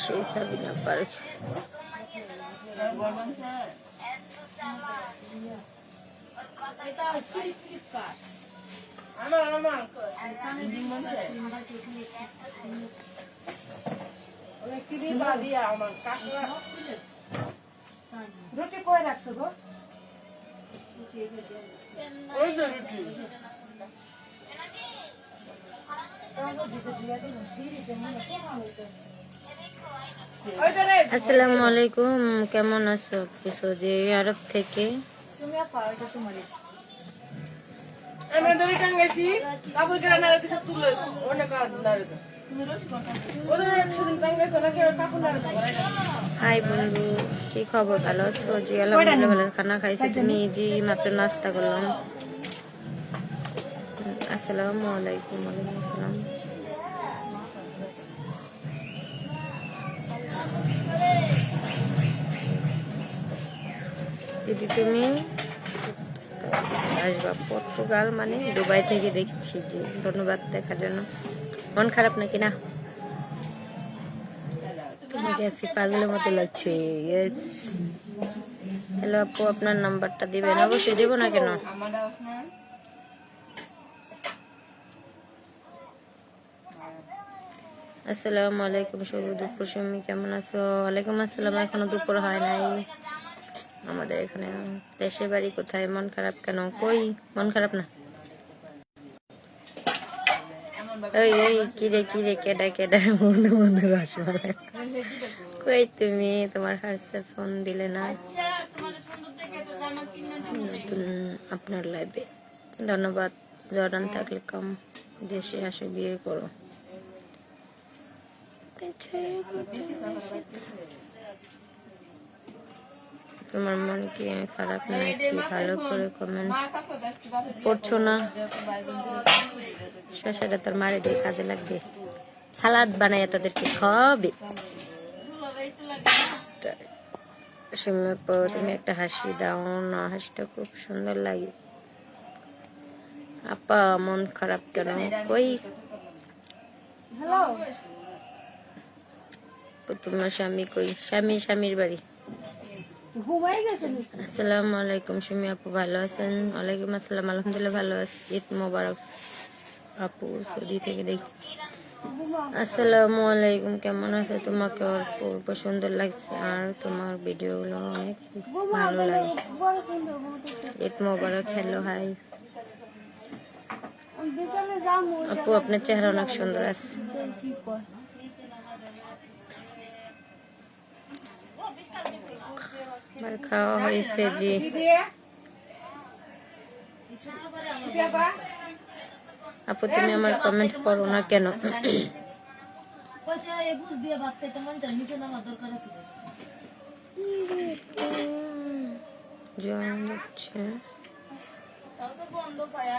সেই সাবিনা পার্ক রুটি কই রাখছো গো? আসসালামু আলাইকুম, কেমন আছো? সৌদি আরব থেকে হাই বন্ধু, কি খবর? ভালো আছো? জি আলহামদুলিল্লাহ ভালো। খানা খাইছি? তুমি? জি মাত্র নাস্তা করলাম। আসসালামু আলাইকুম। ওয়ালাইকুম আসসালাম। দিদি তুমি আসবা পর্তুগাল মানে দুবাই থেকে দেখছি। জি ধন্যবাদ দেখার জন্য। মন খারাপ নাকি? না, তোমাকে আজকে পাগলের মতো লাগছে। হ্যালো আপু, আপনার নাম্বারটা দিবেন? অবশ্যই দেবো না কেন। আসসালামু আলাইকুম। শুভ দুপুর সময়, কেমন আছো? ওয়ালাইকুম আসসালাম। এখনো দুপুর হয় নাই আমাদের এখানে। দেশের বাড়ি কোথায়? মন খারাপ কেন? কই মন খারাপ না। ওই ওই কিরে কিরে, কেডা কেডা, বন্ধু বন্ধু রসমালাই। কই তুমি? তোমার হার্সে ফোন দিলে না? আপনার লাইভে ধন্যবাদ। জর্ডান থাকলে কম, দেশে আসে বিয়ে করো। তোমার মন কি খারাপ নাকি? ভালো করে কমেন্ট পড়ছো না? শশাটা তোর মারে দিয়ে কাজে লাগবে। সালাদ বানাই তাদেরকে খাওয়াবে। তুমি একটা হাসি দাও না, হাসিটা খুব সুন্দর লাগে। আপা মন খারাপ কেন? কই তোমার স্বামী কই? স্বামীর বাড়ি। আসসালামু আলাইকুম। সুমি আপু ভালো আছেন? ওয়ালাইকুম আসসালাম, আলহামদুলিল্লাহ ভালো আছি। ঈদ মোবারক আপু, সৌদি থেকে দেখছি। আসসালামু আলাইকুম, কেমন আছে? তোমাকে অল্প সুন্দর লাগছে আর তোমার ভিডিওগুলো অনেক ভালো লাগে। ঈদ মোবারক। হ্যালো হাই আপু, আপনার চেহারা অনেক সুন্দর আছে। খাওয়া হয়েছে? জি। আপু তুমি আমার কমেন্ট করো না কেন?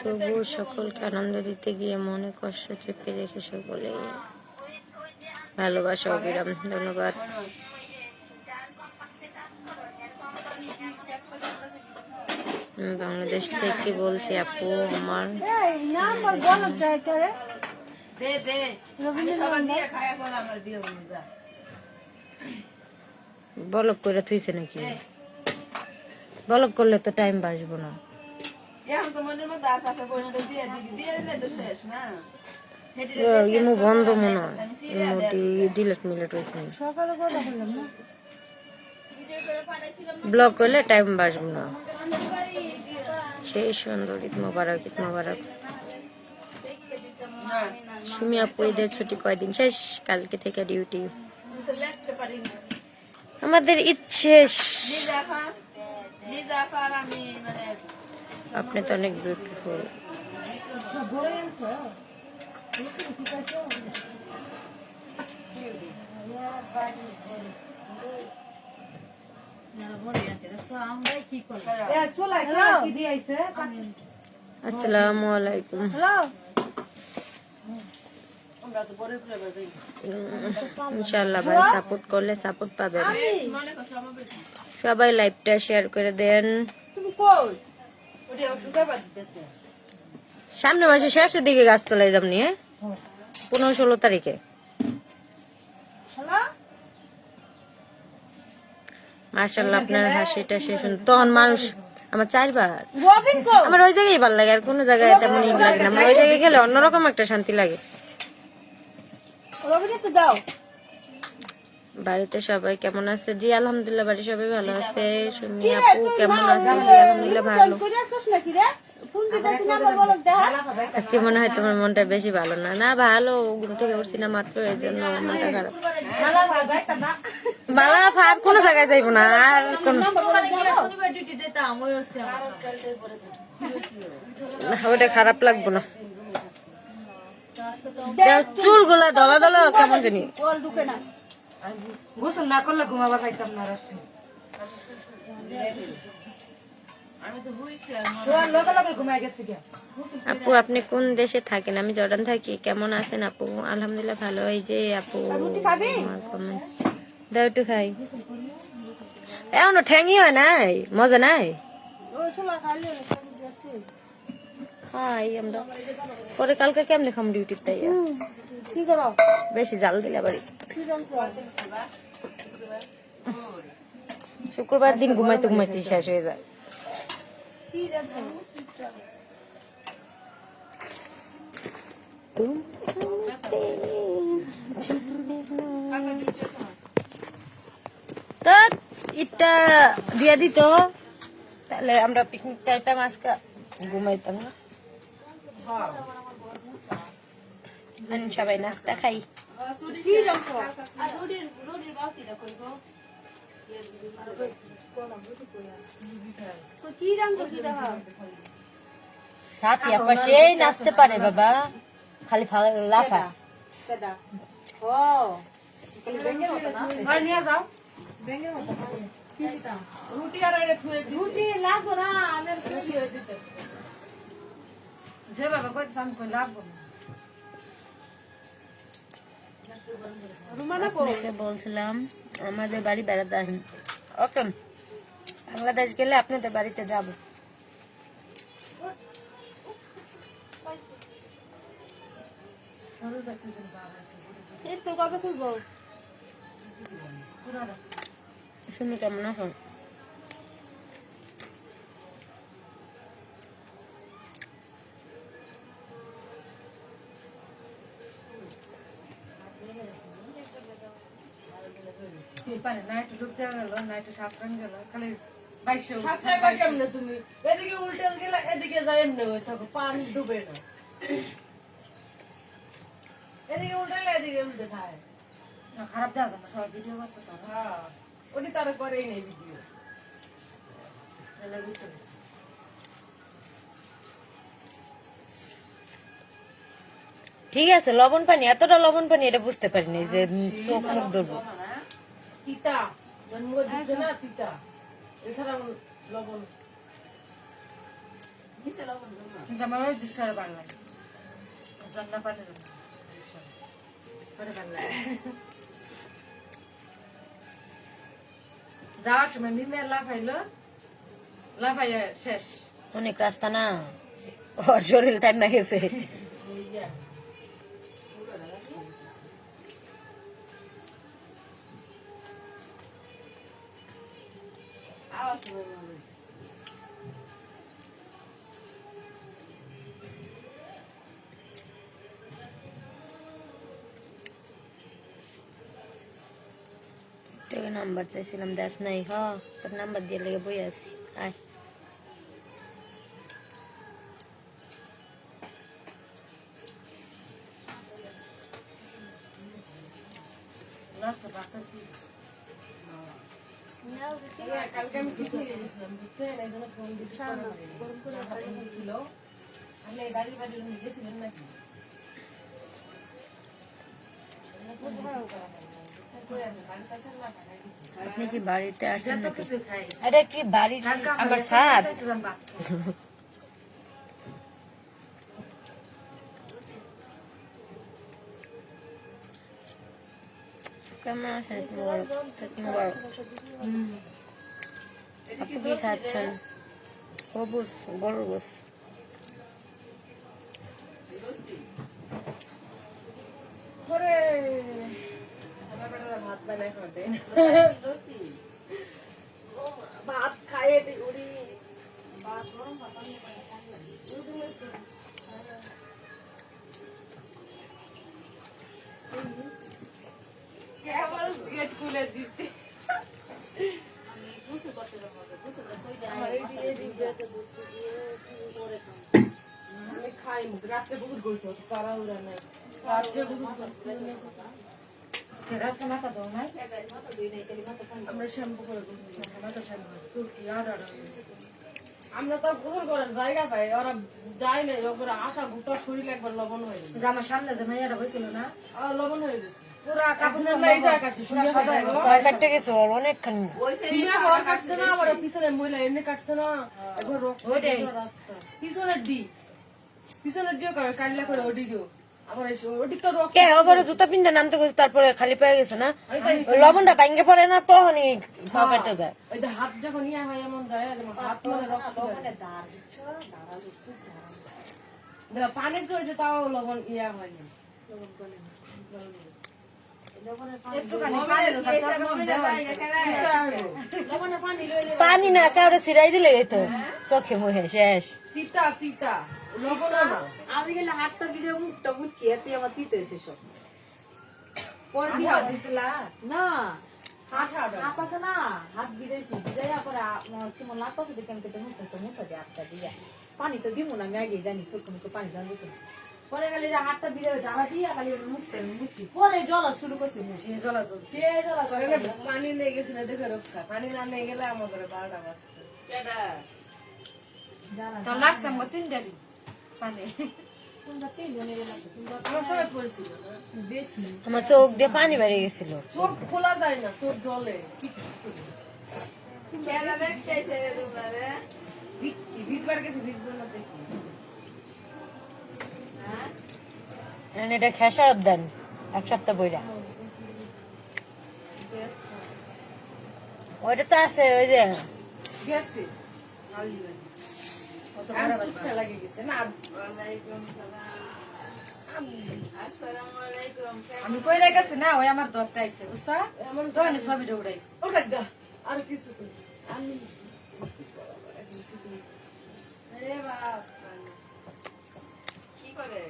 তবু সকলকে আনন্দ দিতে গিয়ে মনে কষ্ট চেপে রেখে সকলে ভালোবাসা অবিরাম। ধন্যবাদ। বাংলাদেশ থেকে বলছি আপু, আমার বলক করে থুইছে নাকি? বলক করলে তো টাইম বাঁচবো না। ইমো বন্ধ মনে হয়, ইমোটি ডিলেট মিলেট হয়েছে। ব্লক করলে টাইম বাঁচবো না। সেই সুন্দর। ঈদ মোবারক, ঈদ মোবারক। সুমি আপু ঈদের ছুটি কয়দিন শেষ? কালকে থেকে ডিউটি। আমাদের ঈদ শেষ। আপনি তো অনেক বিউটিফুল। আসসালামু আলাইকুম। ইনশাআল্লাহ ভাই সাপোর্ট করলে সাপোর্ট পাবেন। সবাই লাইভটা শেয়ার করে দেন। সামনে মাসে শেষের দিকে গাছতলায় যাম নিয়ে 15-16 তারিখে। মাশাআল্লাহ আপনার হাসিটা শেষ তখন মানুষ আমার 4 বার আমার ওই জায়গায় ভালো লাগে, আর কোনো জায়গায় তেমন ঈদ লাগে না। আমার ওই জায়গায় গেলে অন্যরকম একটা শান্তি লাগে। বাড়িতে সবাই কেমন আছে? জি আলহামদুলিল্লাহ বাড়ির সবাই ভালো আছে। সুমি আপু কেমন আছে? জি আলহামদুলিল্লাহ ভালো। আজকে মনে হয় তোমার মনটা বেশি ভালো না। না ভালো, ঘুম থেকে উঠছি না মাত্র, এই জন্য মনটা খারাপ। বালা ফার কোনো জায়গায় যাইবো না আর কোন ওটা খারাপ লাগবো না। চুল গুলা দলা দলা কেমন জানি। গোসল না করলে ঘুমাবার পাইতাম না রাত্রে। আপু আপনি কোন দেশে থাকেন? আমি জর্ডান থাকি। কেমন আছেন আপু? আলহামদুলিল্লাহ ভালো। এই যে আপু দাও একটু খাই। এখনো ঠ্যাঙি হয় নাই, মজা নাই। খাই আমরা পরে কালকে কেমনে খাম ডিউটির তাই বেশি জাল দিলে বাড়ি। শুক্রবার দিন ঘুমাইতে ঘুমাইতে শেষ হয়ে যায়। তো ইটটা দিয়া দিত তাহলে আমরা পিকনিক খাইতাম, আজকে ঘুমাইতাম না। সবাই নাস্তা খাই। সাথী আপা সেই নাচতে পারে বাবা, খালি লাফা। বলছিলাম আমাদের বাড়ি বেড়াতে আসেন। ওকে, বাংলাদেশ গেলে আপনাদের বাড়িতে যাব। শুনি কেমন আছো? তুমি এদিকে উল্টে গেলে এদিকে যাই এমনি হয়ে থাকো, পানি ডুবে না। এদিকে উল্টালে এদিকে উল্টে থাকে। খারাপ দেওয়া যাবে, সবাই ভিডিও করতেছে। হ্যাঁ ওটি তারা করেই নেই ভিডিও। ঠিক আছে, লবণ পানি, এতটা লবণ পানি এটা বুঝতে পারিনি যে চোখ মুখ ধরবো। তিতা জন্ম দিচ্ছে না, তিতা এছাড়া লবণ আমার ওই দৃষ্টার বাংলা জন্না পানি যাওয়ার সময় মিমের লাফাইলো, লাফাইয়া শেষ। অনেক রাস্তা না, ওর শরীর টাইম না গেছে। নাম্বার চাইছিলাম, দেশ নাই। হ তোর নাম্বার দিয়ে লেগে বই আছি। আয় কালকে আমি পিকনিকে গেছিলাম বুঝছেন এই জন্য ফোন দিয়েছিল আপনি দাদি বাড়ির রুমে গেছিলেন নাকি আপনি কি বাড়িতে আসছেন নাকি? এটা কি বাড়ি আমার ছাদ? কেমন আছেন আপু? কি খাচ্ছেন? কবুস, গরুর গোস। ভাত বানায় খাওয়াতে ভাত খায় উড়ি ভাত গরম ভাত গেট খুলে দিতে খাই রাত্রে বহুত গল্প তারা উড়া নাই রাত্রে আমরা শ্যাম্পু করে আমরা তো গোসল করার জায়গা পাই ওরা যায় না ওরা আশা গোটা শরীর একবার লবণ হয়ে গেছে আমার সামনে যে মাইয়ারা হয়েছিল না লবণ হয়ে গেছে পুরা কাপড় কাটতে গেছে অনেকখানি। পিছনে মহিলা এমনি কাটছে না পিছনের দি পিছনের দিও কাটলা করে ওডি দিও আবার ওডি তো কে ওগরে জুতা পিনতে নামতে গেছে তারপরে খালি পেয়ে গেছে না লবণটা ভাঙ্গে পড়ে না তখনই খাওয়া কাটতে যায়। ওই যে হাত যখন ইয়া হয় এমন যায় হাত মানে রক্ত পানির রয়েছে তাও লবণ ইয়া হয়নি পানি না কাউরে ছিড়াই দিলে তো চোখে মুখে শেষ। তিতা তিতা লবণ না আমি গেলে হাতটা ভিজে মুখটা মুচ্ছি এতে আমার তিতে এসে সব পরে দিয়া দিছিলা না হাত আছে না হাত ভিজাইছি ভিজাইয়া পরে কেমন লাগতেছে দেখে আমি কেটে মুখটা মুছা দিয়ে হাতটা দিয়া পানি তো দিব না আমি আগে জানি চোখ মুখে পানি দাম দিত পরে গেলে যে হাতটা ভিজে জ্বালা দিয়া খালি মুখটা মুচ্ছি পরে জ্বলা শুরু করছি সে জ্বলা করে পানি নিয়ে গেছিল দেখে রক্ষা পানি না নিয়ে গেলে আমাদের 12টা বাজতো তো লাগছে আমার 3 দিন পানি তোমরা 3 জনে লাগছে তোমরা আমার সবাই পড়ছিল বেশি আমার চোখ দিয়ে পানি বেরিয়ে গেছিল। চোখ খোলা যায় না চোখ জলে কেন দেখতেছে তোমরা ভিজছি ভিজবার গেছে ভিজবো না দেখি এটা খেসারত দেন 1 সপ্তাহ বইরা ওইটা তো আছে ওই যে গেছে চুপসা লাগে গেছে না আমি কই রেখেছি না ওই আমার দরকার আইছে বুঝছা এমন তো আমি ছবি দৌড়াইছি ওটা গা আর কিছু আমি আরে বাপ কি করে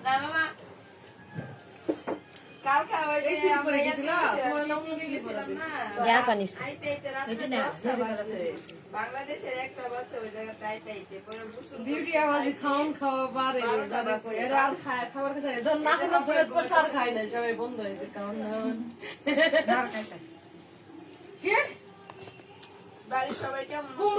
না মামা কাল খাওয়া এই সিল পরে গেছিল তোমার নাম কি গেছিল না গ্যাস পানিস আইতে আইতে রাতে 10টা বাজে বাংলাদেশের একটা বাচ্চা ওই জায়গাতে আইতে আইতে পরে গোসল বিউটি আওয়াজে খাওয়া পারে জানা কই এরা আর খায় খাবার কাছে যখন নাচে না বলে পর সার খায় না সবাই বন্ধ হয়েছে কারণ ধার খাইতে কি বাড়ির সবাই কেমন